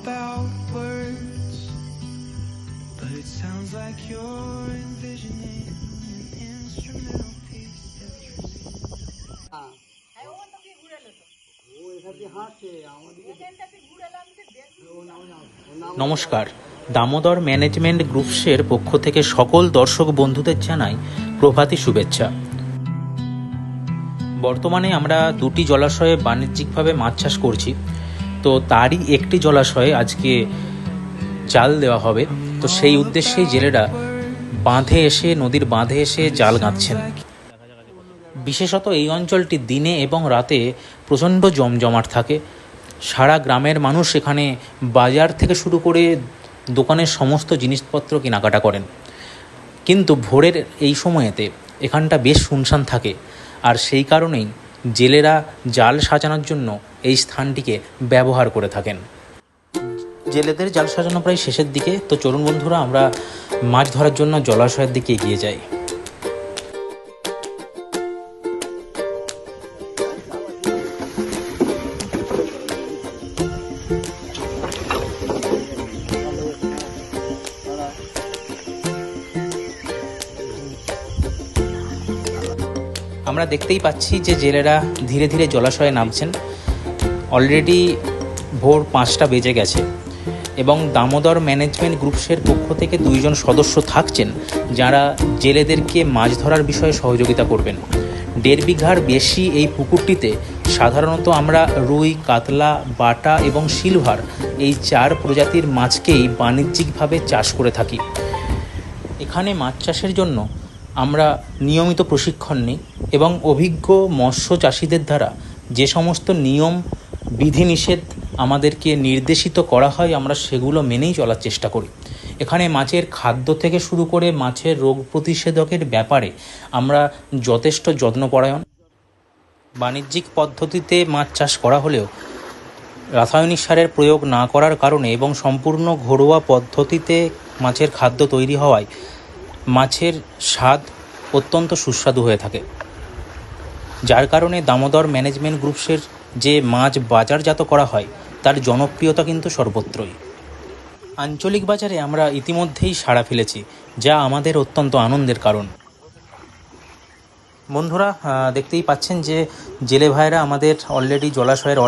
about words, but it sounds like you're envisioning an instrumental piece of নমস্কার, Damodar management গ্রুপসের পক্ষ থেকে সকল দর্শক বন্ধুদের জানাই প্রভাতী শুভেচ্ছা। বর্তমানে আমরা দুটি জলাশয়ে বাণিজ্যিকভাবে মাছ চাষ করছি, তো তারই একটি জলাশয়ে আজকে জাল দেওয়া হবে। তো সেই উদ্দেশ্যেই জেলেরা নদীর বাঁধে এসে জাল গাঁথছেন। বিশেষত এই অঞ্চলটি দিনে এবং রাতে প্রচণ্ড জমজমাট থাকে। সারা গ্রামের মানুষ এখানে বাজার থেকে শুরু করে দোকানের সমস্ত জিনিসপত্র কেনাকাটা করেন, কিন্তু ভোরের এই সময়েতে এখানটা বেশ শুনশান থাকে, আর সেই কারণেই জেলেরা জাল সাজানোর জন্য এই স্থানটিকে ব্যবহার করে থাকেন। জেলেদের জাল সাজানো প্রায় শেষের দিকে, তো চলুন বন্ধুরা আমরা মাছ ধরার জন্য জলাশয়ের দিকে এগিয়ে যাই। আমরা দেখতেই পাচ্ছি যে জেলেরা ধীরে ধীরে জলাশয়ে নামছেন। অলরেডি ভোর 5টা বেজে গেছে এবং দামোদর ম্যানেজমেন্ট গ্রুপসের পক্ষ থেকে 2 জন সদস্য থাকছেন যারা জেলেদেরকে মাছ ধরার বিষয়ে সহযোগিতা করবেন। 1.5 বিঘার বেশি এই পুকুরটিতে সাধারণত আমরা রুই, কাতলা, বাটা এবং সিলভার এই 4 প্রজাতির মাছকেই বাণিজ্যিকভাবে চাষ করে থাকি। এখানে মাছ চাষের জন্য আমরা নিয়মিত প্রশিক্ষণ নিই এবং অভিজ্ঞ মৎস্য চাষিদের দ্বারা যে সমস্ত নিয়ম বিধিনিষেধ আমাদেরকে নির্দেশিত করা হয় আমরা সেগুলো মেনেই চলার চেষ্টা করি। এখানে মাছের খাদ্য থেকে শুরু করে মাছের রোগ প্রতিষেধকের ব্যাপারে আমরা যথেষ্ট যত্নপরায়ণ। বাণিজ্যিক পদ্ধতিতে মাছ চাষ করা হলেও রাসায়নিক সারের প্রয়োগ না করার কারণে এবং সম্পূর্ণ ঘরোয়া পদ্ধতিতে মাছের খাদ্য তৈরি হওয়ায় মাছের স্বাদ অত্যন্ত সুস্বাদু হয়ে থাকে, যার কারণে দামোদর ম্যানেজমেন্ট গ্রুপসের যে মাছ বাজারজাত করা হয় তার জনপ্রিয়তা কিন্তু সর্বত্রই। আঞ্চলিক বাজারে আমরা ইতিমধ্যেই সাড়া ফেলেছি, যা আমাদের অত্যন্ত আনন্দের কারণ। বন্ধুরা দেখতেই পাচ্ছেন যে জেলে ভাইরা আমাদের অলরেডি জলাশয়ের